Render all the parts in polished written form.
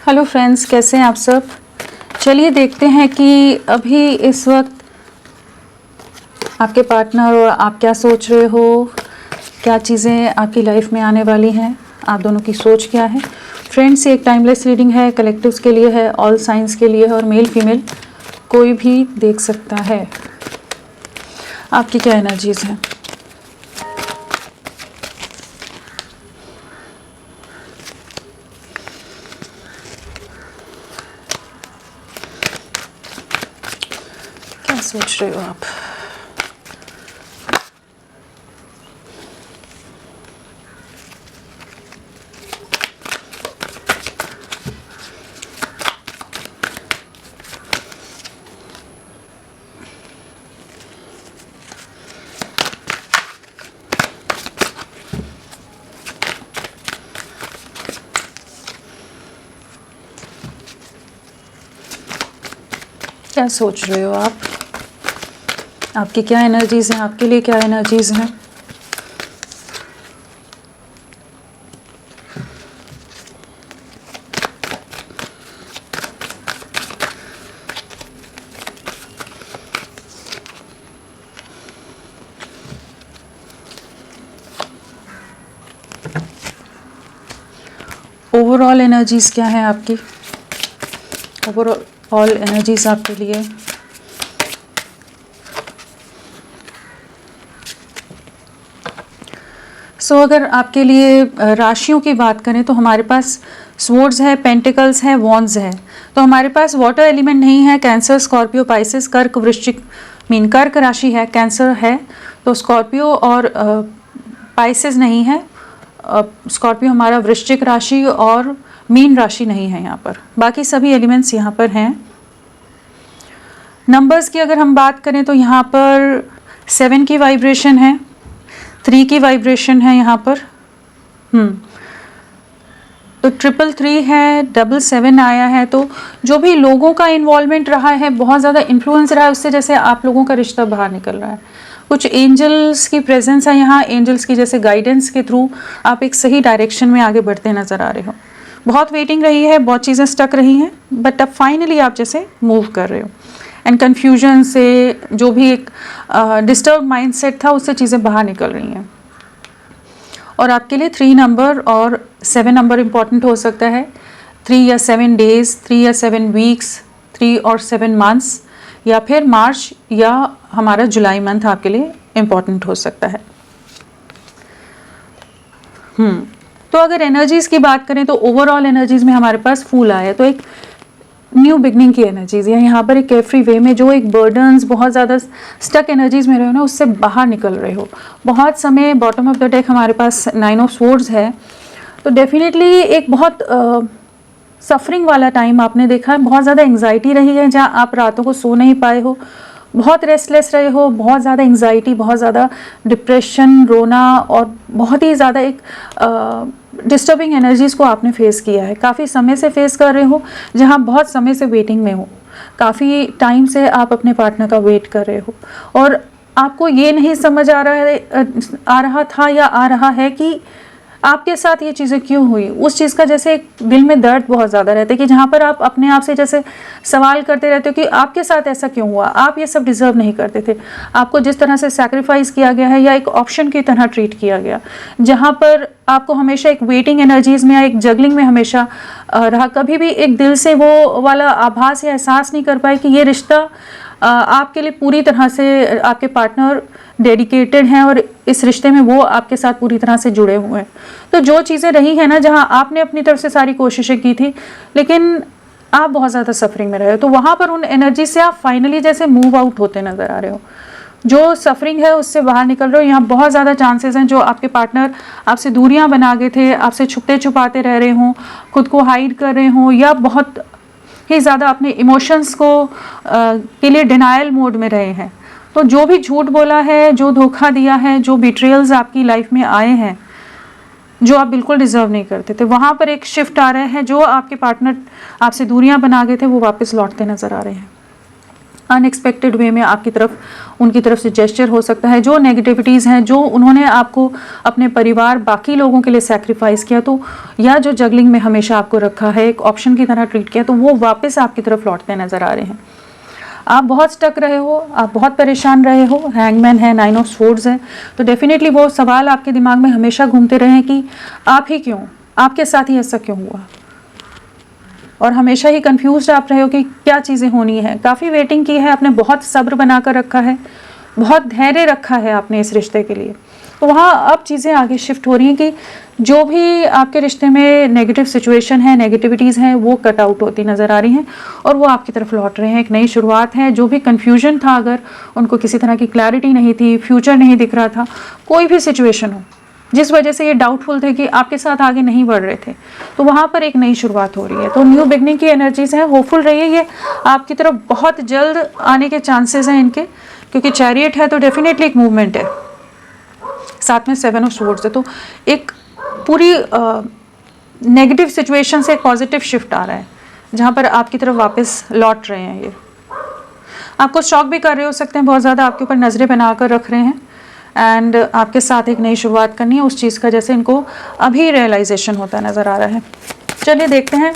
Hello friends, कैसे हैं आप सब। चलिए देखते हैं कि अभी इस वक्त आपके पार्टनर और आप क्या सोच रहे हो, क्या चीज़ें आपकी लाइफ में आने वाली हैं, आप दोनों की सोच क्या है। फ्रेंड्स, ये एक टाइमलेस रीडिंग है, कलेक्टिव्स के लिए है, ऑल साइंस के लिए है और मेल फीमेल कोई भी देख सकता है। आपकी क्या एनर्जीज हैं। क्या सोच रहे हो आप। क्या सोच रहे हो आप, आपकी क्या एनर्जीज हैं, आपके लिए क्या एनर्जीज हैं। ओवरऑल एनर्जीज क्या है आपकी, ओवरऑल एनर्जीज आपके लिए। अगर आपके लिए राशियों की बात करें तो हमारे पास स्वॉर्ड्स है, पेंटिकल्स है, वॉन्ड्स है। तो हमारे पास वाटर एलिमेंट नहीं है। कैंसर, स्कॉर्पियो, पाइसेस, कर्क, वृश्चिक, मीन कर्क राशि है, कैंसर है। तो स्कॉर्पियो और पाइसेस नहीं है। स्कॉर्पियो हमारा वृश्चिक राशि और मीन राशि नहीं है यहाँ पर। बाकी सभी एलिमेंट्स यहाँ पर हैं। नंबर्स की अगर हम बात करें तो यहाँ पर 7 की वाइब्रेशन है, 3 की वाइब्रेशन है यहाँ पर। तो 333 है, 777 आया है। तो जो भी लोगों का इन्वॉल्वमेंट रहा है, बहुत ज़्यादा इन्फ्लुएंस रहा है, उससे जैसे आप लोगों का रिश्ता बाहर निकल रहा है। कुछ एंजल्स की प्रेजेंस है यहाँ। एंजल्स की जैसे गाइडेंस के थ्रू आप एक सही डायरेक्शन में आगे बढ़ते नज़र आ रहे हो। बहुत वेटिंग रही है, बहुत चीज़ें स्टक रही हैं, बट अब फाइनली आप जैसे मूव कर रहे हो। एंड कन्फ्यूजन से, जो भी एक डिस्टर्ब माइंडसेट था, उससे चीज़ें बाहर निकल रही हैं। और आपके लिए 3 नंबर और 7 नंबर इम्पॉर्टेंट हो सकता है। 3 या 7 डेज, 3 या 7 वीक्स, 3 और 7 मंथ्स, या फिर मार्च या हमारा जुलाई मंथ आपके लिए इम्पॉर्टेंट हो सकता है। तो अगर एनर्जीज की बात करें तो ओवरऑल एनर्जीज में हमारे पास फूल आया है। तो एक न्यू बिगनिंग की एनर्जीज है यहाँ पर। एक केयरफ्री वे में जो एक बर्डन्स, बहुत ज़्यादा स्टक एनर्जीज में रहे हो ना, उससे बाहर निकल रहे हो। बहुत समय बॉटम ऑफ द डेक हमारे पास 9 ऑफ स्वॉर्ड्स है। तो डेफिनेटली एक बहुत सफरिंग वाला टाइम आपने देखा है। बहुत ज़्यादा एंग्जाइटी रही है, जहाँ आप रातों को सो नहीं पाए हो, बहुत रेस्टलेस रहे हो, बहुत ज़्यादा एंग्जाइटी, बहुत ज़्यादा डिप्रेशन, रोना और बहुत ही ज़्यादा एक डिस्टर्बिंग एनर्जीज़ को आपने फेस किया है। काफ़ी समय से फेस कर रहे हो, जहाँ बहुत समय से वेटिंग में हो। काफ़ी टाइम से आप अपने पार्टनर का वेट कर रहे हो और आपको ये नहीं समझ आ रहा था या आ रहा है कि आपके साथ ये चीज़ें क्यों हुई। उस चीज़ का जैसे एक दिल में दर्द बहुत ज़्यादा रहता है कि जहाँ पर आप अपने आप से जैसे सवाल करते रहते हो कि आपके साथ ऐसा क्यों हुआ, आप ये सब डिज़र्व नहीं करते थे। आपको जिस तरह से सैक्रिफाइस किया गया है या एक ऑप्शन की तरह ट्रीट किया गया, जहाँ पर आपको हमेशा एक वेटिंग एनर्जीज में या एक जगलिंग में हमेशा रहा। कभी भी एक दिल से वो वाला आभास या एहसास नहीं कर पाए कि ये रिश्ता आपके लिए पूरी तरह से, आपके पार्टनर डेडिकेटेड हैं और इस रिश्ते में वो आपके साथ पूरी तरह से जुड़े हुए हैं। तो जो चीज़ें रही हैं ना, जहाँ आपने अपनी तरफ से सारी कोशिशें की थी लेकिन आप बहुत ज़्यादा सफरिंग में रहे हो, तो वहाँ पर उन एनर्जी से आप फाइनली जैसे मूव आउट होते नज़र आ रहे हो। जो सफरिंग है उससे बाहर निकल रहे हो। यहाँ बहुत ज़्यादा चांसेस हैं जो आपके पार्टनर आपसे दूरियाँ बना गए थे, आपसे छुपते छुपाते रह रहे हों, खुद को हाइड कर रहे हों, या बहुत ही ज़्यादा अपने इमोशंस को के लिए डिनायल मोड में रहे हैं। तो जो भी झूठ बोला है, जो धोखा दिया है, जो बिट्रेयल्स आपकी लाइफ में आए हैं, जो आप बिल्कुल डिजर्व नहीं करते थे, वहाँ पर एक शिफ्ट आ रहा है। जो आपके पार्टनर आपसे दूरियां बना गए थे, वो वापस लौटते नज़र आ रहे हैं। अनएक्सपेक्टेड वे में आपकी तरफ, उनकी तरफ से जेस्चर हो सकता है। जो नेगेटिविटीज़ हैं, जो उन्होंने आपको अपने परिवार बाकी लोगों के लिए सैक्रिफाइस किया, तो या जो जगलिंग में हमेशा आपको रखा है, एक ऑप्शन की तरह ट्रीट किया, तो वो वापस आपकी तरफ लौटते नज़र आ रहे हैं। आप बहुत स्टक रहे हो, आप बहुत परेशान रहे हो, हैंगमैन है, 9 ऑफ स्वॉर्ड्स है, तो डेफिनेटली वो सवाल आपके दिमाग में हमेशा घूमते रहे हैं कि आप ही क्यों, आपके साथ ही ऐसा क्यों हुआ, और हमेशा ही कंफ्यूज्ड आप रहे हो कि क्या चीज़ें होनी है। काफ़ी वेटिंग की है आपने, बहुत सब्र बना कर रखा है, बहुत धैर्य रखा है आपने इस रिश्ते के लिए। तो वहाँ अब चीज़ें आगे शिफ्ट हो रही हैं कि जो भी आपके रिश्ते में नेगेटिव सिचुएशन है, नेगेटिविटीज़ हैं, वो कट आउट होती नज़र आ रही हैं और वो आपकी तरफ लौट रहे हैं। एक नई शुरुआत है। जो भी कन्फ्यूजन था, अगर उनको किसी तरह की क्लैरिटी नहीं थी, फ्यूचर नहीं दिख रहा था, कोई भी सिचुएशन हो जिस वजह से ये डाउटफुल थे कि आपके साथ आगे नहीं बढ़ रहे थे, तो वहाँ पर एक नई शुरुआत हो रही है। तो न्यू बिगनिंग की एनर्जीज हैं, होपफुल रहिए, ये आपकी तरफ बहुत जल्द आने के चांसेस हैं इनके, क्योंकि चैरियट है तो डेफिनेटली एक मूवमेंट है, साथ में 7 ऑफ स्वॉर्ड्स है, तो एक पूरी नेगेटिव सिचुएशन से एक पॉजिटिव शिफ्ट आ रहा है, जहाँ पर आपकी तरफ वापस लौट रहे हैं। ये आपको शॉक भी कर रहे हो सकते हैं, बहुत ज़्यादा आपके ऊपर नज़रें बना कर रख रहे हैं, एंड आपके साथ एक नई शुरुआत करनी है उस चीज़ का, जैसे इनको अभी रियलाइजेशन होता नज़र आ रहा है। चलिए देखते हैं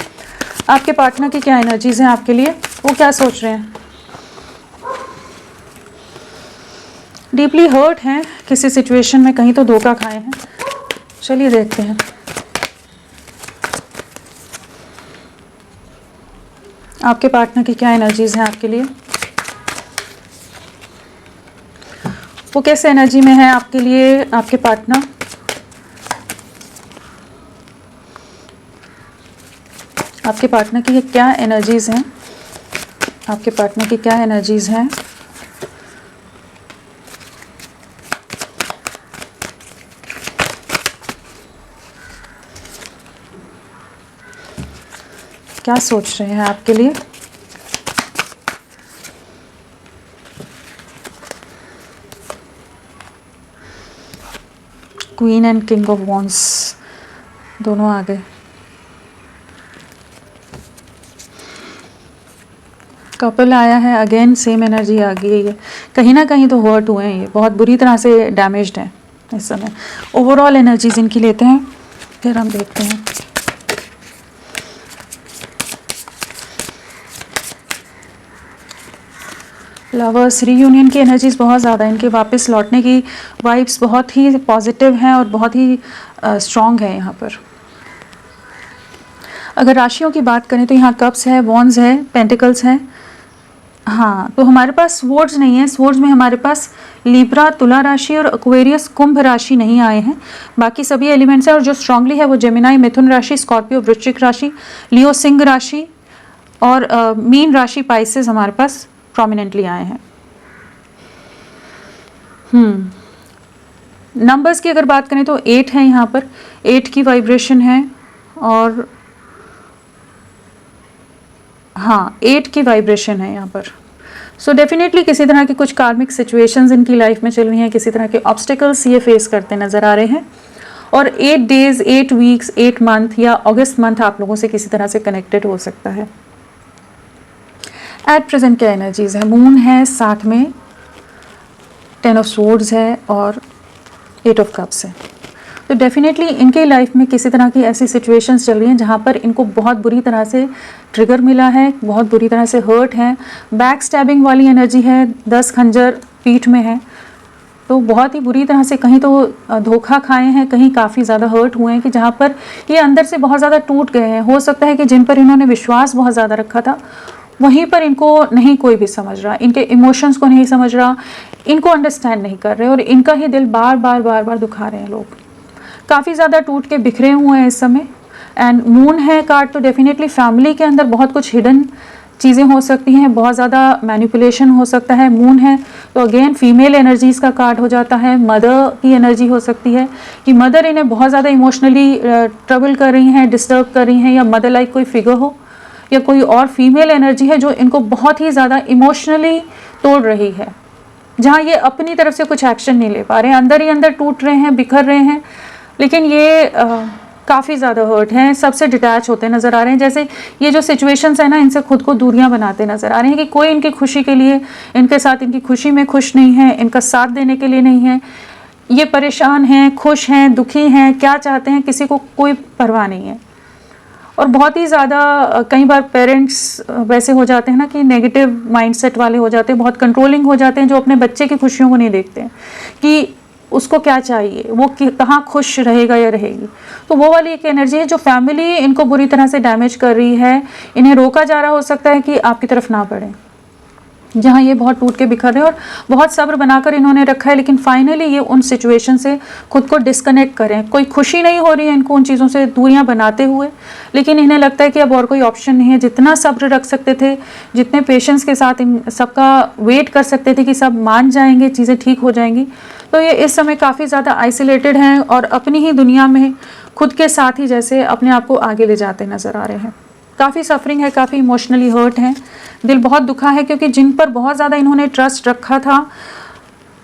आपके पार्टनर की क्या एनर्जीज हैं आपके लिए, वो क्या सोच रहे हैं। डीपली हर्ट हैं किसी सिचुएशन में, कहीं तो धोखा खाए हैं। चलिए देखते हैं आपके पार्टनर की क्या एनर्जीज हैं आपके लिए, वो कैसे एनर्जी में है आपके लिए, आपके पार्टनर। आपके पार्टनर की क्या एनर्जीज हैं, आपके पार्टनर की क्या एनर्जीज हैं। क्या सोच रहे हैं आपके लिए। Queen and king of wands दोनों आ गए। कपल आया है, अगेन सेम एनर्जी आ गई है। कहीं ना कहीं तो हर्ट हुए हैं, ये बहुत बुरी तरह से डैमेज्ड हैं इस समय। ओवरऑल एनर्जीज इनकी लेते हैं, फिर हम देखते हैं। लवर्स, रीयूनियन की एनर्जीज बहुत ज़्यादा, इनके वापस लौटने की वाइब्स बहुत ही पॉजिटिव हैं और बहुत ही स्ट्रॉन्ग है यहाँ पर। अगर राशियों की बात करें तो यहाँ कप्स है, वॉन्ड्स है, पेंटिकल्स हैं। हाँ, तो हमारे पास स्वॉर्ड्स नहीं है। स्वॉर्ड्स में हमारे पास लिब्रा, तुला राशि और एक्वेरियस, कुंभ राशि नहीं आए हैं। बाकी सभी एलिमेंट्स हैं, और जो स्ट्रांगली है वो जेमिनाई, मिथुन राशि, स्कॉर्पियो, वृश्चिक राशि, लियो, सिंह राशि और मीन राशि, पाइसेस हमारे पास प्रोमिनेंटली आए हैं। नंबर्स की अगर बात करें तो 8 है यहाँ पर, 8 की वाइब्रेशन है, और हाँ 8 की वाइब्रेशन है यहाँ पर। सो डेफिनेटली किसी तरह की कुछ कार्मिक सिचुएशंस इनकी लाइफ में चल रही हैं, किसी तरह के ऑब्स्टिकल्स ये फेस करते नज़र आ रहे हैं। और 8 डेज, 8 वीक्स, 8 मंथ या अगस्त मंथ आप लोगों से किसी तरह से कनेक्टेड हो सकता है। एट प्रेजेंट क्या एनर्जीज है। मून है, साथ में 10 ऑफ स्वॉर्ड्स है और 8 ऑफ कप्स है। तो डेफिनेटली इनके लाइफ में किसी तरह की ऐसी सिचुएशंस चल रही हैं जहाँ पर इनको बहुत बुरी तरह से ट्रिगर मिला है, बहुत बुरी तरह से हर्ट है। बैक स्टैबिंग वाली एनर्जी है, 10 खंजर पीठ में है, तो बहुत ही बुरी तरह से कहीं तो धोखा खाए हैं, कहीं काफ़ी ज़्यादा हर्ट हुए हैं, कि जहाँ पर ये अंदर से बहुत ज़्यादा टूट गए हैं। हो सकता है कि जिन पर इन्होंने विश्वास बहुत ज़्यादा रखा था, वहीं पर इनको नहीं कोई भी समझ रहा, इनके इमोशंस को नहीं समझ रहा, इनको अंडरस्टैंड नहीं कर रहे, और इनका ही दिल बार बार दुखा रहे हैं लोग। काफ़ी ज़्यादा टूट के बिखरे हुए हैं इस समय। एंड मून है कार्ड, तो डेफिनेटली फैमिली के अंदर बहुत कुछ हिडन चीज़ें हो सकती हैं, बहुत ज़्यादा मैनिपुलेशन हो सकता है। मून है तो अगेन फीमेल एनर्जीज़ का कार्ड हो जाता है। मदर की एनर्जी हो सकती है कि मदर इन्हें बहुत ज़्यादा इमोशनली ट्रबल कर रही हैं, डिस्टर्ब कर रही हैं, या मदर लाइक कोई फिगर हो, या कोई और फीमेल एनर्जी है जो इनको बहुत ही ज़्यादा इमोशनली तोड़ रही है, जहाँ ये अपनी तरफ से कुछ एक्शन नहीं ले पा रहे हैं, अंदर ही अंदर टूट रहे हैं, बिखर रहे हैं। लेकिन ये काफ़ी ज़्यादा हर्ट हैं, सबसे डिटैच होते नज़र आ रहे हैं। जैसे ये जो सिचुएशंस है ना, इनसे खुद को दूरियां बनाते नज़र आ रहे हैं कि कोई इनकी खुशी के लिए, इनके साथ इनकी खुशी में खुश नहीं है, इनका साथ देने के लिए नहीं है। ये परेशान हैं, खुश हैं, दुखी हैं, क्या चाहते हैं, किसी को कोई परवाह नहीं है। और बहुत ही ज़्यादा कई बार पेरेंट्स वैसे हो जाते हैं ना कि नेगेटिव माइंडसेट वाले हो जाते हैं, बहुत कंट्रोलिंग हो जाते हैं, जो अपने बच्चे की खुशियों को नहीं देखते हैं कि उसको क्या चाहिए, वो कहाँ खुश रहेगा या रहेगी। तो वो वाली एक एनर्जी है जो फैमिली इनको बुरी तरह से डैमेज कर रही है। इन्हें रोका जा रहा हो सकता है कि आपकी तरफ ना बढ़े, जहाँ ये बहुत टूट के बिखर रहे हैं और बहुत सब्र बनाकर इन्होंने रखा है, लेकिन फाइनली ये उन सिचुएशन से खुद को डिस्कनेक्ट करें। कोई खुशी नहीं हो रही है इनको उन चीज़ों से दूरियां बनाते हुए, लेकिन इन्हें लगता है कि अब और कोई ऑप्शन नहीं है। जितना सब्र रख सकते थे, जितने पेशेंस के साथ इन सबका वेट कर सकते थे कि सब मान जाएंगे, चीज़ें ठीक हो जाएंगी, तो ये इस समय काफ़ी ज़्यादा आइसोलेटेड हैं और अपनी ही दुनिया में खुद के साथ ही जैसे अपने आप को आगे ले जाते नज़र आ रहे हैं। काफ़ी सफरिंग है, काफ़ी इमोशनली हर्ट हैं, दिल बहुत दुखा है, क्योंकि जिन पर बहुत ज़्यादा इन्होंने ट्रस्ट रखा था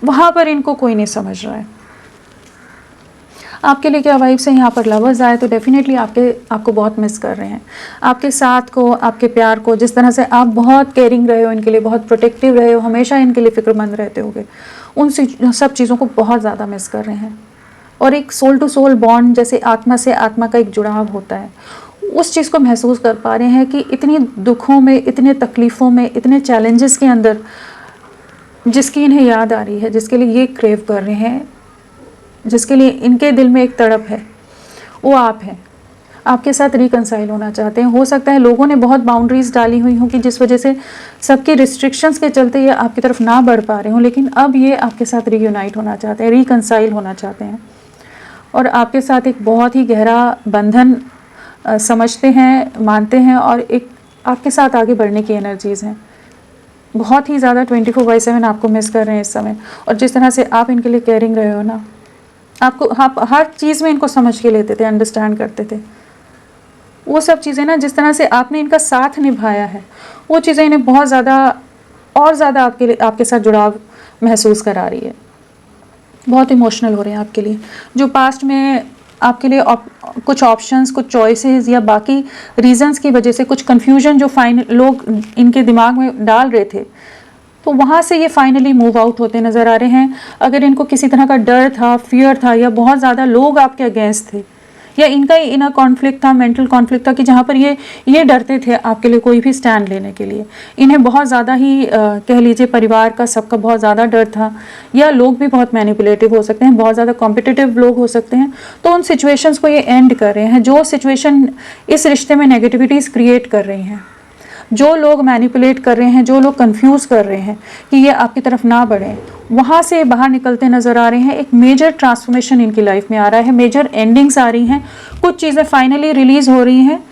वहाँ पर इनको कोई नहीं समझ रहा है। आपके लिए क्या वाइब्स है? यहाँ पर लवर्स आए तो डेफिनेटली आपको बहुत मिस कर रहे हैं, आपके साथ को, आपके प्यार को। जिस तरह से आप बहुत केयरिंग रहे हो इनके लिए, बहुत प्रोटेक्टिव रहे हो, हमेशा इनके लिए फिक्रमंद रहते होगे, उन सब चीज़ों को बहुत ज़्यादा मिस कर रहे हैं। और एक सोल टू सोल बॉन्ड, जैसे आत्मा से आत्मा का एक जुड़ाव होता है, उस चीज़ को महसूस कर पा रहे हैं कि इतनी दुखों में, इतने तकलीफ़ों में, इतने चैलेंजेस के अंदर जिसकी इन्हें याद आ रही है, जिसके लिए ये क्रेव कर रहे हैं, जिसके लिए इनके दिल में एक तड़प है, वो आप हैं। आपके साथ रिकंसाइल होना चाहते हैं। हो सकता है लोगों ने बहुत बाउंड्रीज डाली हुई हों कि जिस वजह से सबकी रिस्ट्रिक्शंस के चलते ये आपकी तरफ ना बढ़ पा रहे हों, लेकिन अब ये आपके साथ रीयूनाइट होना चाहते हैं, रिकंसाइल होना चाहते हैं और आपके साथ एक बहुत ही गहरा बंधन समझते हैं, मानते हैं और एक आपके साथ आगे बढ़ने की एनर्जीज़ हैं। बहुत ही ज़्यादा 24/7 आपको मिस कर रहे हैं इस समय। और जिस तरह से आप इनके लिए केयरिंग रहे हो ना, आप हर चीज़ में इनको समझ के लेते थे, अंडरस्टैंड करते थे। वो सब चीज़ें ना, जिस तरह से आपने इनका साथ निभाया है, वो चीज़ें इन्हें बहुत ज़्यादा और ज़्यादा आपके साथ जुड़ाव महसूस करा रही है। बहुत इमोशनल हो रहे हैं आपके लिए। जो पास्ट में आपके लिए कुछ ऑप्शंस, कुछ चॉइसेस या बाकी रीजंस की वजह से कुछ कंफ्यूजन जो लोग इनके दिमाग में डाल रहे थे, तो वहाँ से ये फाइनली मूव आउट होते नज़र आ रहे हैं। अगर इनको किसी तरह का डर था, फियर था, या बहुत ज़्यादा लोग आपके अगेंस्ट थे, या इनका ही इनर कॉन्फ्लिक्ट था, मेंटल कॉन्फ्लिक्ट था कि जहाँ पर ये डरते थे आपके लिए कोई भी स्टैंड लेने के लिए, इन्हें बहुत ज़्यादा ही कह लीजिए परिवार का, सबका बहुत ज़्यादा डर था, या लोग भी बहुत मैनिपुलेटिव हो सकते हैं, बहुत ज़्यादा कॉम्पिटिटिव लोग हो सकते हैं, तो उन सिचुएशंस को ये एंड कर रहे हैं। जो सिचुएशन इस रिश्ते में नेगेटिविटीज़ क्रिएट कर रही हैं, जो लोग मैनिपुलेट कर रहे हैं, जो लोग कंफ्यूज कर रहे हैं कि ये आपकी तरफ ना बढ़ें, वहाँ से बाहर निकलते नज़र आ रहे हैं। एक मेजर ट्रांसफॉर्मेशन इनकी लाइफ में आ रहा है, मेजर एंडिंग्स आ रही हैं, कुछ चीज़ें फाइनली रिलीज़ हो रही हैं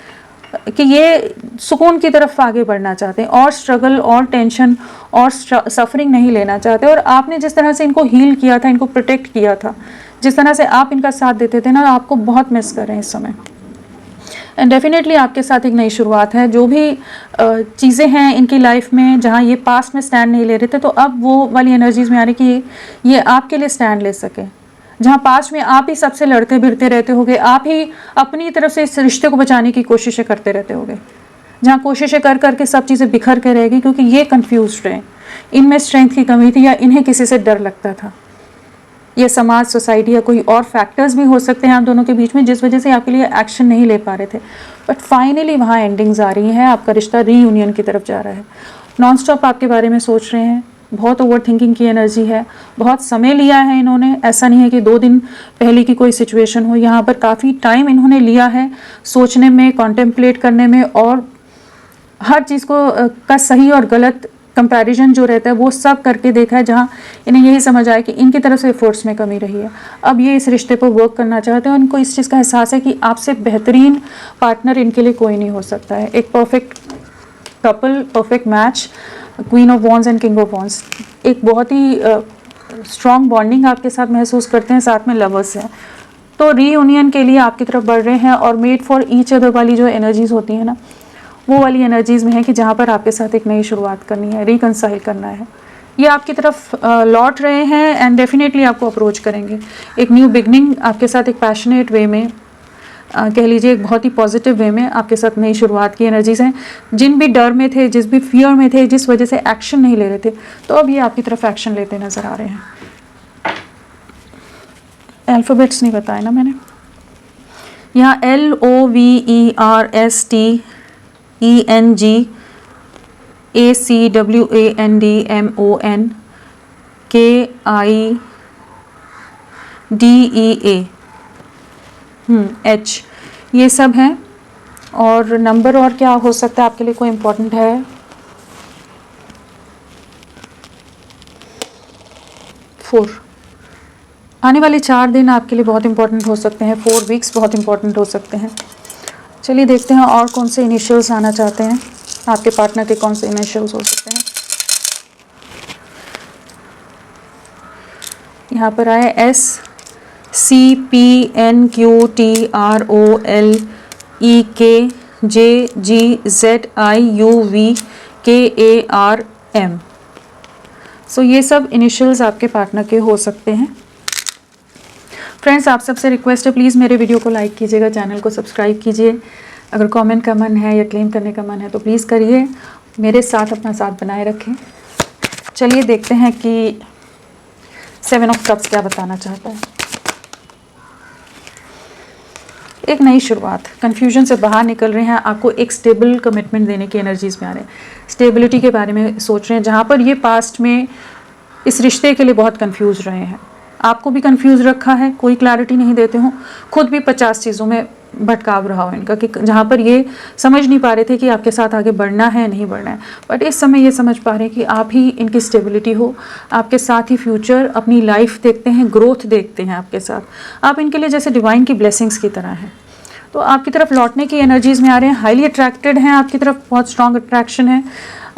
कि ये सुकून की तरफ आगे बढ़ना चाहते हैं और स्ट्रगल और टेंशन और सफरिंग नहीं लेना चाहते। और आपने जिस तरह से इनको हील किया था, इनको प्रोटेक्ट किया था, जिस तरह से आप इनका साथ देते थे ना, आपको बहुत मिस कर रहे हैं इस समय। एंड डेफिनेटली आपके साथ एक नई शुरुआत है। जो भी चीज़ें हैं इनकी लाइफ में जहाँ ये पास्ट में स्टैंड नहीं ले रहे थे, तो अब वो वाली एनर्जीज़ में आ रही कि ये आपके लिए स्टैंड ले सके। जहाँ पास्ट में आप ही सबसे लड़ते भिड़ते रहते होगे, आप ही अपनी तरफ से इस रिश्ते को बचाने की कोशिशें करते रहते होगे, जहाँ कोशिशें कर करके सब चीज़ें बिखर के रहेगी क्योंकि ये कन्फ्यूज रहे, इनमें स्ट्रेंथ की कमी थी या इन्हें किसी से डर लगता था। ये समाज, सोसाइटी या कोई और फैक्टर्स भी हो सकते हैं आप दोनों के बीच में, जिस वजह से आपके लिए एक्शन नहीं ले पा रहे थे। बट फाइनली वहाँ एंडिंग्स आ रही हैं, आपका रिश्ता रीयूनियन की तरफ जा रहा है। नॉन स्टॉप आपके बारे में सोच रहे हैं, बहुत ओवर थिंकिंग की एनर्जी है, बहुत समय लिया है इन्होंने। ऐसा नहीं है कि 2 दिन पहले की कोई सिचुएशन हो, यहाँ पर काफ़ी टाइम इन्होंने लिया है सोचने में, कॉन्टेम्पलेट करने में, और हर चीज़ को का सही और गलत कंपैरिजन जो रहता है वो सब करके देखा है, जहाँ इन्हें यही समझ आया कि इनकी तरफ से एफर्ट्स में कमी रही है। अब ये इस रिश्ते पर वर्क करना चाहते हैं और इनको इस चीज़ का एहसास है कि आपसे बेहतरीन पार्टनर इनके लिए कोई नहीं हो सकता है। एक perfect couple, perfect match, queen of wands and king of wands, एक बहुत ही स्ट्रॉन्ग बॉन्डिंग आपके साथ महसूस करते हैं, साथ में लवर्स हैं। तो रीयूनियन के लिए आपकी तरफ बढ़ रहे हैं और मेड फॉर ईच अदर वाली जो एनर्जीज होती हैं ना, वो वाली एनर्जीज़ में है कि जहाँ पर आपके साथ एक नई शुरुआत करनी है, रिकंसाइल करना है। ये आपकी तरफ लौट रहे हैं एंड डेफिनेटली आपको अप्रोच करेंगे। एक न्यू बिगनिंग आपके साथ एक पैशनेट वे में कह लीजिए एक बहुत ही पॉजिटिव वे में आपके साथ नई शुरुआत की एनर्जीज हैं। जिन भी डर में थे, जिस भी फियर में थे, जिस वजह से एक्शन नहीं ले रहे थे, तो अब ये आपकी तरफ एक्शन लेते नजर आ रहे हैं। अल्फ़ाबेट्स नहीं बताए ना मैंने। यहाँ LOVERSTENGACWANDEH ये सब हैं। और नंबर और क्या हो सकता है आपके लिए, कोई इम्पोर्टेंट है? 4। आने वाले 4 दिन आपके लिए बहुत इंपॉर्टेंट हो सकते हैं, 4 वीक्स बहुत इंपॉर्टेंट हो सकते हैं। चलिए देखते हैं और कौन से इनिशियल्स आना चाहते हैं, आपके पार्टनर के कौन से इनिशियल्स हो सकते हैं। यहाँ पर आए SCPNQTROLEKJGZIUVKARM। सो ये सब इनिशियल्स आपके पार्टनर के हो सकते हैं। फ्रेंड्स, आप सबसे रिक्वेस्ट है, प्लीज़ मेरे वीडियो को लाइक कीजिएगा, चैनल को सब्सक्राइब कीजिए। अगर कमेंट का मन है या क्लेम करने का मन है तो प्लीज़ करिए, मेरे साथ अपना साथ बनाए रखें। चलिए देखते हैं कि 7 ऑफ कप्स क्या बताना चाहता है। एक नई शुरुआत, कन्फ्यूजन से बाहर निकल रहे हैं, आपको एक स्टेबल कमिटमेंट देने की एनर्जीज में आ रहे हैं, स्टेबिलिटी के बारे में सोच रहे हैं। जहाँ पर ये पास्ट में इस रिश्ते के लिए बहुत कंफ्यूज रहे हैं, आपको भी कंफ्यूज रखा है, कोई क्लैरिटी नहीं देते हो, खुद भी 50 चीज़ों में भटकाव रहा हो इनका, कि जहाँ पर ये समझ नहीं पा रहे थे कि आपके साथ आगे बढ़ना है नहीं बढ़ना है, बट इस समय ये समझ पा रहे हैं कि आप ही इनकी स्टेबिलिटी हो, आपके साथ ही फ्यूचर, अपनी लाइफ देखते हैं, ग्रोथ देखते हैं आपके साथ। आप इनके लिए जैसे डिवाइन की ब्लेसिंग्स की तरह हैं। तो आपकी तरफ लौटने की एनर्जीज़ में आ रहे हैं, हाईली अट्रैक्टेड हैं आपकी तरफ, बहुत स्ट्रॉन्ग अट्रैक्शन है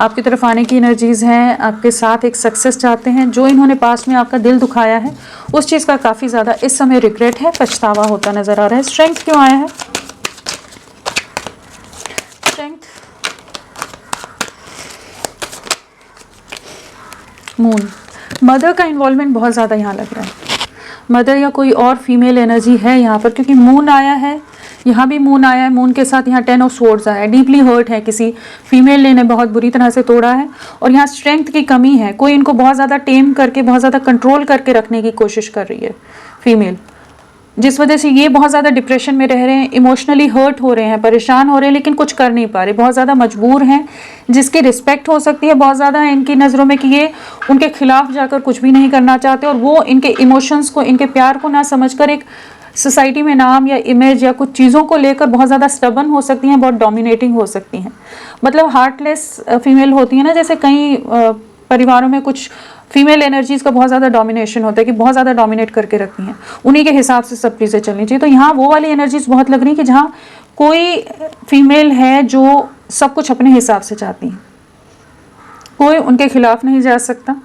आपकी तरफ आने की एनर्जीज़ हैं। आपके साथ एक सक्सेस चाहते हैं, जो इन्होंने पास्ट में आपका दिल दुखाया है उस चीज़ का काफ़ी ज़्यादा इस समय रिग्रेट है, पछतावा होता नज़र आ रहा है। स्ट्रेंथ क्यों आया है? स्ट्रेंथ, मून, मदर का इन्वॉल्वमेंट बहुत ज़्यादा यहाँ लग रहा है। मदर या कोई और फीमेल एनर्जी है यहाँ पर, क्योंकि मून आया है, यहाँ भी मून आया है, मून के साथ यहाँ 10 ऑफ स्वॉर्ड्स आया है। डीपली हर्ट है, किसी फीमेल ने बहुत बुरी तरह से तोड़ा है, और यहाँ स्ट्रेंथ की कमी है, कोई इनको बहुत ज़्यादा टेम करके, बहुत ज़्यादा कंट्रोल करके रखने की कोशिश कर रही है फीमेल, जिस वजह से ये बहुत ज़्यादा डिप्रेशन में रह रहे हैं, इमोशनली हर्ट हो रहे हैं, परेशान हो रहे हैं, लेकिन कुछ कर नहीं पा रहे, बहुत ज़्यादा मजबूर हैं, जिसकी रिस्पेक्ट हो सकती है बहुत ज़्यादा इनकी नज़रों में, कि ये उनके खिलाफ जाकर कुछ भी नहीं करना चाहते, और वो इनके इमोशंस को, इनके प्यार को ना समझकर एक सोसाइटी में नाम या इमेज या कुछ चीज़ों को लेकर बहुत ज़्यादा स्टबन हो सकती हैं, बहुत डोमिनेटिंग हो सकती हैं। मतलब हार्टलेस फीमेल होती है ना, जैसे कई परिवारों में कुछ फीमेल एनर्जीज़ का बहुत ज़्यादा डोमिनेशन होता है, कि बहुत ज़्यादा डोमिनेट करके रखती हैं, उन्हीं के हिसाब से सब चीज़ें चलनी चाहिए। तो यहाँ वो वाली एनर्जीज़ बहुत लग रही है कि जहाँ कोई फीमेल है जो सब कुछ अपने हिसाब से चाहती हैं, कोई उनके खिलाफ नहीं जा सकता,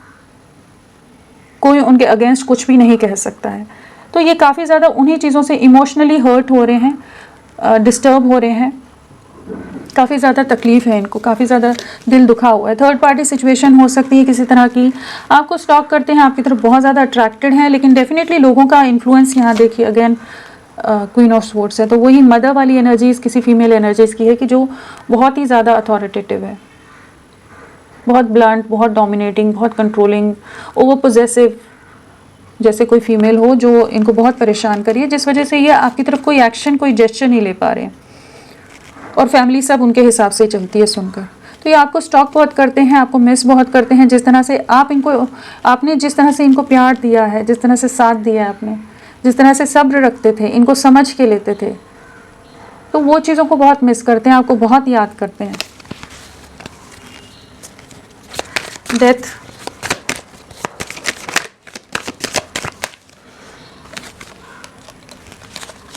कोई उनके अगेंस्ट कुछ भी नहीं कह सकता है। तो ये काफ़ी ज़्यादा उन्हीं चीज़ों से इमोशनली हर्ट हो रहे हैं, डिस्टर्ब हो रहे हैं, काफ़ी ज़्यादा तकलीफ़ है इनको, काफ़ी ज़्यादा दिल दुखा हुआ है। थर्ड पार्टी सिचुएशन हो सकती है किसी तरह की, आपको स्टॉक करते हैं, आपकी तरफ बहुत ज़्यादा अट्रैक्टेड हैं, लेकिन डेफिनेटली लोगों का इन्फ्लुएंस यहाँ देखिए अगेन क्वीन ऑफ स्वॉर्ड्स है, तो वही मदर वाली एनर्जीज़ किसी फीमेल एनर्जीज़ की है, कि जो बहुत ही ज़्यादा अथॉरिटेटिव है, बहुत ब्लंट, बहुत डोमिनेटिंग, बहुत कंट्रोलिंग, ओवर पोजेसिव, जैसे कोई फीमेल हो जो इनको बहुत परेशान करिए, जिस वजह से ये आपकी तरफ कोई एक्शन, कोई जेस्चर नहीं ले पा रहे हैं, और फैमिली सब उनके हिसाब से चलती है सुनकर। तो ये आपको स्टॉक बहुत करते हैं, आपको मिस बहुत करते हैं, जिस तरह से आप इनको, आपने जिस तरह से इनको प्यार दिया है, जिस तरह से साथ दिया है आपने, जिस तरह से सब्र रखते थे, इनको समझ के लेते थे, तो वो चीज़ों को बहुत मिस करते हैं, आपको बहुत याद करते हैं। डेथ,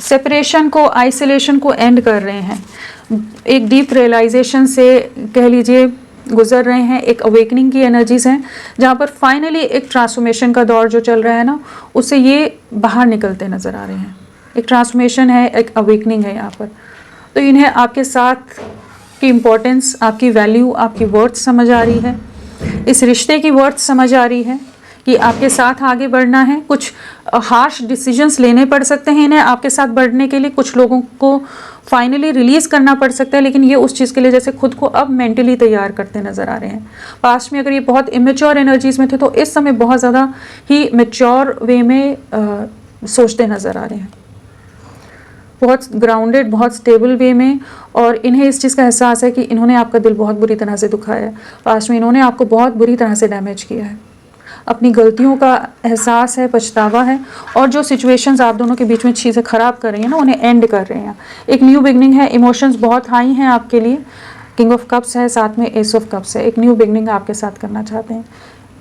सेपरेशन को, आइसोलेशन को एंड कर रहे हैं, एक डीप रियलाइजेशन से कह लीजिए गुजर रहे हैं, एक अवेकनिंग की एनर्जीज हैं, जहाँ पर फाइनली एक ट्रांसफॉर्मेशन का दौर जो चल रहा है ना, उससे ये बाहर निकलते नज़र आ रहे हैं। एक ट्रांसफॉर्मेशन है, एक अवेकनिंग है यहाँ पर। तो इन्हें आपके साथ की इम्पोर्टेंस, आपकी वैल्यू, आपकी वर्थ समझ आ रही है, इस रिश्ते की वर्थ समझ आ रही है, कि आपके साथ आगे बढ़ना है। कुछ हार्श डिसीजंस लेने पड़ सकते हैं इन्हें आपके साथ बढ़ने के लिए, कुछ लोगों को फाइनली रिलीज करना पड़ सकता है, लेकिन ये उस चीज़ के लिए जैसे खुद को अब मेंटली तैयार करते नजर आ रहे हैं। पास्ट में अगर ये बहुत इमेच्योर एनर्जीज में थे तो इस समय बहुत ज़्यादा ही मेच्योर वे में सोचते नजर आ रहे हैं, बहुत ग्राउंडेड, बहुत स्टेबल वे में। और इन्हें इस चीज़ का एहसास है कि इन्होंने आपका दिल बहुत बुरी तरह से दुखाया है, पास्ट में इन्होंने आपको बहुत बुरी तरह से डैमेज किया है, अपनी गलतियों का एहसास है, पछतावा है, और जो सिचुएशंस आप दोनों के बीच में चीज़ें ख़राब कर रही हैं ना, उन्हें एंड कर रहे हैं। एक न्यू बिगनिंग है, इमोशंस बहुत हाई हैं आपके लिए, किंग ऑफ कप्स है, साथ में एस ऑफ कप्स है। एक न्यू बिगनिंग आपके साथ करना चाहते हैं,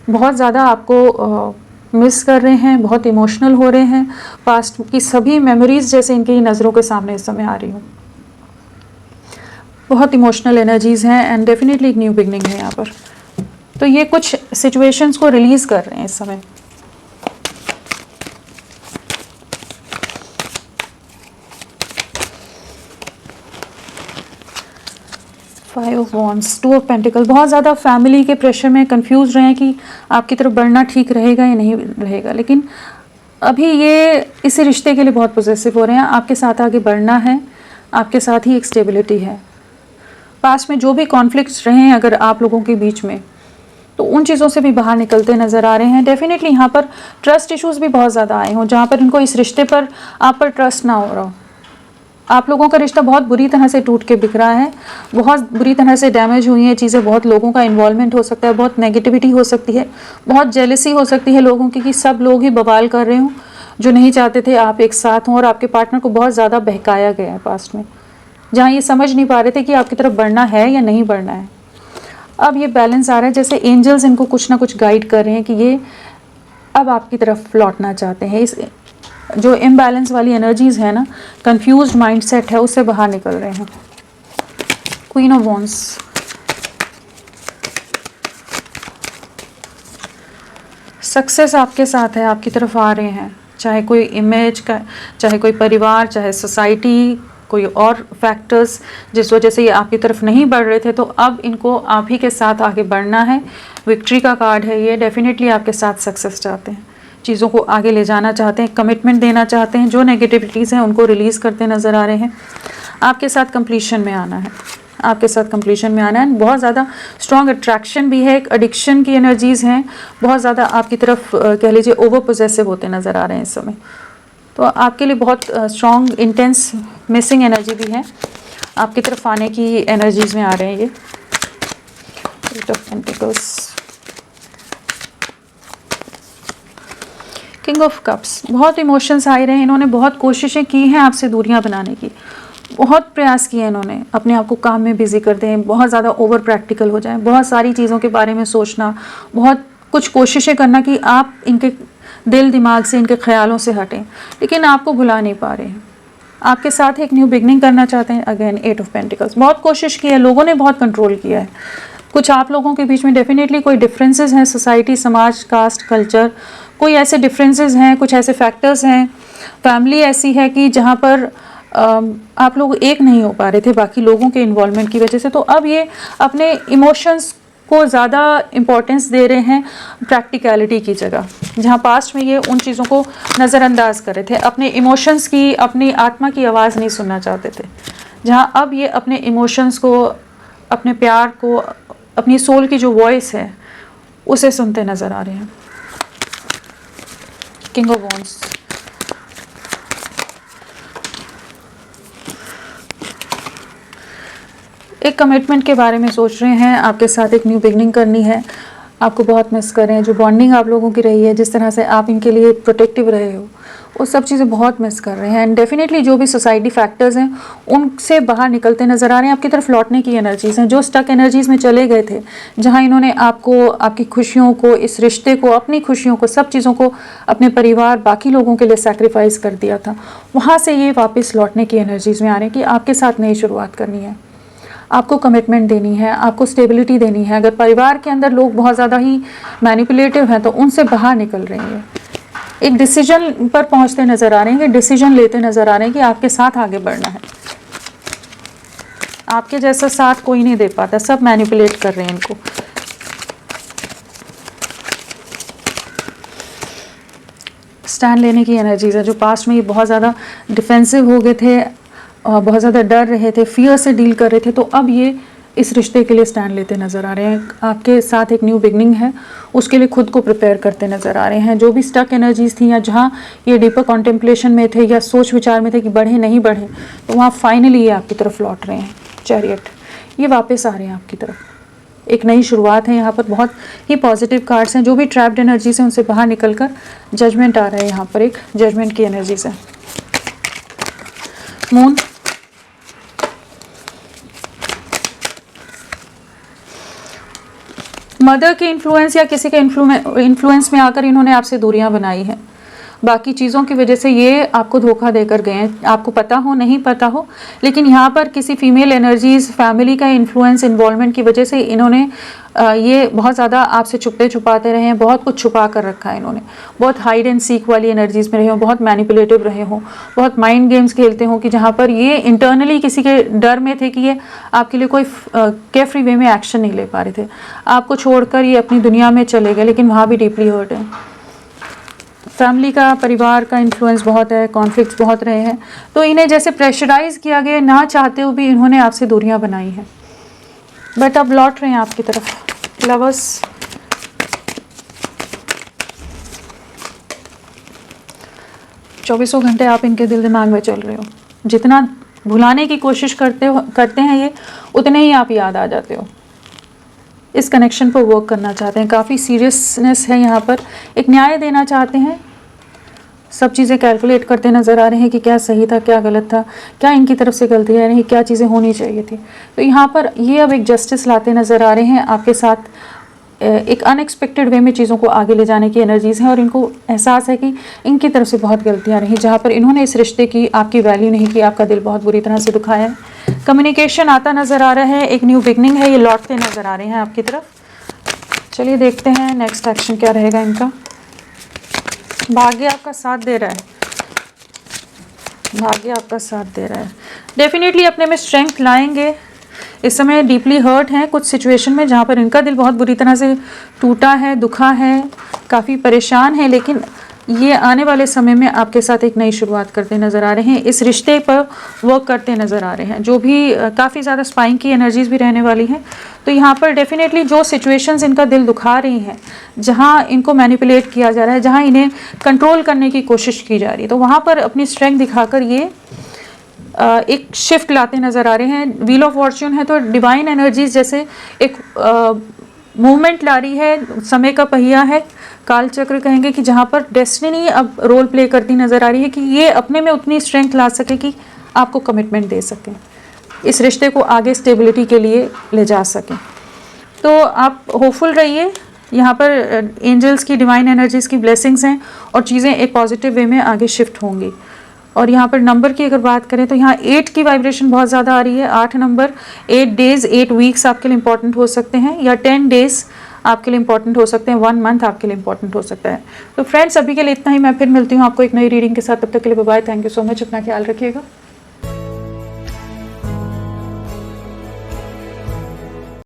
बहुत ज़्यादा आपको मिस कर रहे हैं, बहुत इमोशनल हो रहे हैं, पास्ट की सभी मेमोरीज जैसे इनकी नज़रों के सामने इस समय आ रही हूँ, बहुत इमोशनल एनर्जीज हैं एंड डेफिनेटली एक न्यू बिगनिंग है यहाँ पर। तो ये कुछ सिचुएशंस को रिलीज कर रहे हैं इस समय। Five of wands, two of pentacle, बहुत ज़्यादा फैमिली के प्रेशर में कंफ्यूज रहे हैं कि आपकी तरफ बढ़ना ठीक रहेगा या नहीं रहेगा, लेकिन अभी ये इसी रिश्ते के लिए बहुत पॉजिटिव हो रहे हैं, आपके साथ आगे बढ़ना है, आपके साथ ही एक स्टेबिलिटी है। पास्ट में जो भी कॉन्फ्लिक्ट्स रहे हैं अगर आप लोगों के बीच में, तो उन चीज़ों से भी बाहर निकलते नज़र आ रहे हैं। डेफिनेटली यहाँ पर ट्रस्ट इश्यूज़ भी बहुत ज़्यादा आए हों, जहाँ पर इनको इस रिश्ते पर आप पर ट्रस्ट ना हो रहा हो। आप लोगों का रिश्ता बहुत बुरी तरह से टूट के बिखरा है, बहुत बुरी तरह से डैमेज हुई हैं चीज़ें, बहुत लोगों का इन्वॉल्वमेंट हो सकता है, बहुत नेगेटिविटी हो सकती है, बहुत जेलसी हो सकती है लोगों की कि सब लोग ही बवाल कर रहे हों, जो नहीं चाहते थे आप एक साथ हों, और आपके पार्टनर को बहुत ज़्यादा बहकाया गया है पास्ट में, जहाँ ये समझ नहीं पा रहे थे कि आपकी तरफ बढ़ना है या नहीं बढ़ना है। अब ये बैलेंस आ रहा है, जैसे एंजल्स इनको कुछ ना कुछ गाइड कर रहे हैं कि ये अब आपकी तरफ लौटना चाहते हैं। इस जो इम्बैलेंस वाली एनर्जीज है ना, कंफ्यूज्ड माइंडसेट है, उससे बाहर निकल रहे हैं। क्वीन ऑफ वॉन्ड्स, सक्सेस आपके साथ है, आपकी तरफ आ रहे हैं, चाहे कोई इमेज का, चाहे कोई परिवार, चाहे सोसाइटी, कोई और फैक्टर्स जिस वजह से ये आपकी तरफ नहीं बढ़ रहे थे, तो अब इनको आप ही के साथ आगे बढ़ना है। विक्ट्री का कार्ड है ये, डेफिनेटली आपके साथ सक्सेस चाहते हैं, चीज़ों को आगे ले जाना चाहते हैं, कमिटमेंट देना चाहते हैं, जो नेगेटिविटीज़ हैं उनको रिलीज़ करते नज़र आ रहे हैं। आपके साथ कंप्लीशन में आना है, आपके साथ कंप्लीशन में आना है। बहुत ज़्यादा स्ट्रॉन्ग अट्रैक्शन भी है, एक एडिक्शन की एनर्जीज़ हैं, बहुत ज़्यादा आपकी तरफ कह लीजिए ओवर पोजेसिव होते नज़र आ रहे हैं इस समय। तो आपके लिए बहुत स्ट्रॉन्ग इंटेंस मिसिंग एनर्जी भी है, आपकी तरफ आने की एनर्जीज़ में आ रहे हैं ये। Eight of pentacles, king of cups, बहुत इमोशंस आ रहे हैं, इन्होंने बहुत कोशिशें की हैं आपसे दूरियां बनाने की, बहुत प्रयास किए इन्होंने, अपने आप को काम में बिजी कर दें, बहुत ज़्यादा ओवर प्रैक्टिकल हो जाएं, बहुत सारी चीज़ों के बारे में सोचना, बहुत कुछ कोशिशें करना कि आप इनके दिल दिमाग से, इनके ख्यालों से हटें, लेकिन आपको भुला नहीं पा रहे हैं। आपके साथ एक न्यू बिगनिंग करना चाहते हैं। अगेन एट ऑफ पेंटिकल्स, बहुत कोशिश की है, लोगों ने बहुत कंट्रोल किया है, कुछ आप लोगों के बीच में डेफिनेटली कोई डिफरेंसेस हैं, सोसाइटी, समाज, कास्ट, कल्चर, कोई ऐसे डिफरेंसेस हैं, कुछ ऐसे फैक्टर्स हैं, फैमिली ऐसी है कि जहाँ पर आप लोग एक नहीं हो पा रहे थे बाकी लोगों के इन्वॉल्वमेंट की वजह से। तो अब ये अपने इमोशंस को ज़्यादा इम्पोर्टेंस दे रहे हैं प्रैक्टिकलिटी की जगह, जहाँ पास्ट में ये उन चीज़ों को नज़रअंदाज कर रहे थे, अपने इमोशंस की, अपनी आत्मा की आवाज़ नहीं सुनना चाहते थे, जहाँ अब ये अपने इमोशंस को, अपने प्यार को, अपनी सोल की जो वॉइस है उसे सुनते नज़र आ रहे हैं। किंग ऑफ वॉन्ड्स, एक कमिटमेंट के बारे में सोच रहे हैं, आपके साथ एक न्यू बिगनिंग करनी है, आपको बहुत मिस कर रहे हैं, जो बॉन्डिंग आप लोगों की रही है, जिस तरह से आप इनके लिए प्रोटेक्टिव रहे हो, वो सब चीज़ें बहुत मिस कर रहे हैं। एंड डेफिनेटली जो भी सोसाइटी फैक्टर्स हैं उनसे बाहर निकलते नज़र आ रहे हैं, आपकी तरफ लौटने की एनर्जीज़ हैं, जो स्टक एनर्जीज़ में चले गए थे, जहाँ इन्होंने आपको, आपकी खुशियों को, इस रिश्ते को, अपनी खुशियों को, सब चीज़ों को, अपने परिवार, बाकी लोगों के लिए सैक्रिफाइस कर दिया था, वहाँ से ये वापस लौटने की एनर्जीज़ में आ रहे हैं कि आपके साथ नई शुरुआत करनी है, आपको कमिटमेंट देनी है, आपको स्टेबिलिटी देनी है। अगर परिवार के अंदर लोग बहुत ज़्यादा ही मैनिपुलेटिव हैं तो उनसे बाहर निकल रहे हैं, एक डिसीजन पर पहुंचते नज़र आ रहे हैं, कि डिसीजन लेते नज़र आ रहे हैं कि आपके साथ आगे बढ़ना है। आपके जैसा साथ कोई नहीं दे पाता, सब मैनिपुलेट कर रहे हैं इनको। स्टैंड लेने की एनर्जीज है। जो पास्ट में ये बहुत ज़्यादा डिफेंसिव हो गए थे और बहुत ज़्यादा डर रहे थे, फियर से डील कर रहे थे, तो अब ये इस रिश्ते के लिए स्टैंड लेते नज़र आ रहे हैं। आपके साथ एक न्यू बिगनिंग है, उसके लिए खुद को प्रिपेयर करते नज़र आ रहे हैं। जो भी स्टक एनर्जीज थी या जहाँ ये डीपर कॉन्टेम्पलेशन में थे या सोच विचार में थे कि बढ़े नहीं बढ़े, तो वहाँ फाइनली ये आपकी तरफ लौट रहे हैं। चैरियट, ये वापस आ रहे हैं आपकी तरफ। एक नई शुरुआत है, यहाँ पर बहुत ही पॉजिटिव कार्ड्स हैं। जो भी ट्रैप्ड एनर्जीज हैं उनसे बाहर निकल कर जजमेंट आ रहा है, यहाँ पर एक जजमेंट की एनर्जीज है। मून, मदर के इन्फ्लुएंस या किसी के इन्फ्लुएंस में आकर इन्होंने आपसे दूरियां बनाई हैं। बाकी चीज़ों की वजह से ये आपको धोखा देकर गए हैं, आपको पता हो नहीं पता हो, लेकिन यहाँ पर किसी फीमेल एनर्जीज, फैमिली का इन्फ्लुएंस, इन्वॉल्वमेंट की वजह से इन्होंने ये बहुत ज़्यादा आपसे छुपते छुपाते रहे हैं, बहुत कुछ छुपा कर रखा है इन्होंने। बहुत हाइड एंड सीक वाली एनर्जीज में रहे हों, बहुत मैनिपुलेटिव रहे हों, बहुत माइंड गेम्स खेलते हों, कि जहाँ पर ये इंटरनली किसी के डर में थे कि ये आपके लिए कोई केयरफ्री वे में एक्शन नहीं ले पा रहे थे। आपको छोड़कर ये अपनी दुनिया में चले गए, लेकिन वहाँ भी डीपली हर्ट है। फैमिली का, परिवार का इन्फ्लुएंस बहुत है, कॉन्फ्लिक्ट्स बहुत रहे हैं, तो इन्हें जैसे प्रेशराइज किया गया, ना चाहते हुए भी इन्होंने आपसे दूरियां बनाई हैं, बट अब लौट रहे हैं आपकी तरफ। लवर्स, चौबीसों घंटे आप इनके दिल दिमाग में चल रहे हो। जितना भुलाने की कोशिश करते हैं ये, उतने ही आप याद आ जाते हो। इस कनेक्शन पर वर्क करना चाहते हैं, काफ़ी सीरियसनेस है यहाँ पर, एक न्याय देना चाहते हैं। सब चीज़ें कैलकुलेट करते नज़र आ रहे हैं कि क्या सही था, क्या गलत था, क्या इनकी तरफ से गलती है, नहीं क्या चीज़ें होनी चाहिए थी। तो यहाँ पर ये अब एक जस्टिस लाते नज़र आ रहे हैं आपके साथ। एक अनएक्सपेक्टेड वे में चीज़ों को आगे ले जाने की एनर्जीज़ हैं, और इनको एहसास है कि इनकी तरफ से बहुत गलतियाँ रही, जहाँ पर इन्होंने इस रिश्ते की आपकी वैल्यू नहीं की, आपका दिल बहुत बुरी तरह से दुखाया है। कम्युनिकेशन आता नज़र आ रहा है, एक न्यू बिगनिंग है, ये लौटते नज़र आ रहे हैं आपकी तरफ। चलिए देखते हैं नेक्स्ट एक्शन क्या रहेगा इनका। भाग्य आपका साथ दे रहा है, भाग्य आपका साथ दे रहा है। डेफिनेटली अपने में स्ट्रेंथ लाएंगे। इस समय डीपली हर्ट हैं कुछ सिचुएशन में, जहाँ पर इनका दिल बहुत बुरी तरह से टूटा है, दुखा है, काफ़ी परेशान है, लेकिन ये आने वाले समय में आपके साथ एक नई शुरुआत करते नज़र आ रहे हैं, इस रिश्ते पर वर्क करते नज़र आ रहे हैं। जो भी काफ़ी ज़्यादा स्पाइंग की एनर्जीज भी रहने वाली हैं, तो यहाँ पर डेफिनेटली जो सिचुएशंस इनका दिल दुखा रही हैं, जहाँ इनको मैनिपुलेट किया जा रहा है, जहाँ इन्हें कंट्रोल करने की कोशिश की जा रही है, तो वहाँ पर अपनी स्ट्रेंथ दिखाकर ये एक शिफ्ट लाते नज़र आ रहे हैं। व्हील ऑफ फॉर्च्यून है, तो डिवाइन एनर्जीज जैसे एक मूवमेंट ला रही है, समय का पहिया है, काल चक्र कहेंगे, कि जहाँ पर डेस्टिनी अब रोल प्ले करती नज़र आ रही है कि ये अपने में उतनी स्ट्रेंथ ला सके कि आपको कमिटमेंट दे सके, इस रिश्ते को आगे स्टेबिलिटी के लिए ले जा सके। तो आप होपफुल रहिए, यहाँ पर एंजल्स की, डिवाइन एनर्जीज़ की ब्लेसिंग्स हैं, और चीज़ें एक पॉजिटिव वे में आगे शिफ्ट होंगी। और यहाँ पर नंबर की अगर बात करें तो यहाँ 8 की वाइब्रेशन बहुत ज़्यादा आ रही है। 8 नंबर, 8 डेज, 8 वीक्स आपके लिए इंपॉर्टेंट हो सकते हैं, या 10 डेज आपके लिए इंपॉर्टेंट हो सकते हैं, 1 मंथ आपके लिए इंपॉर्टेंट हो सकता है। तो फ्रेंड्स, अभी के लिए इतना ही। मैं फिर मिलती हूँ आपको एक नई रीडिंग के साथ, तब तक के लिए bye bye. Thank you so much, अपना ख्याल रखिएगा।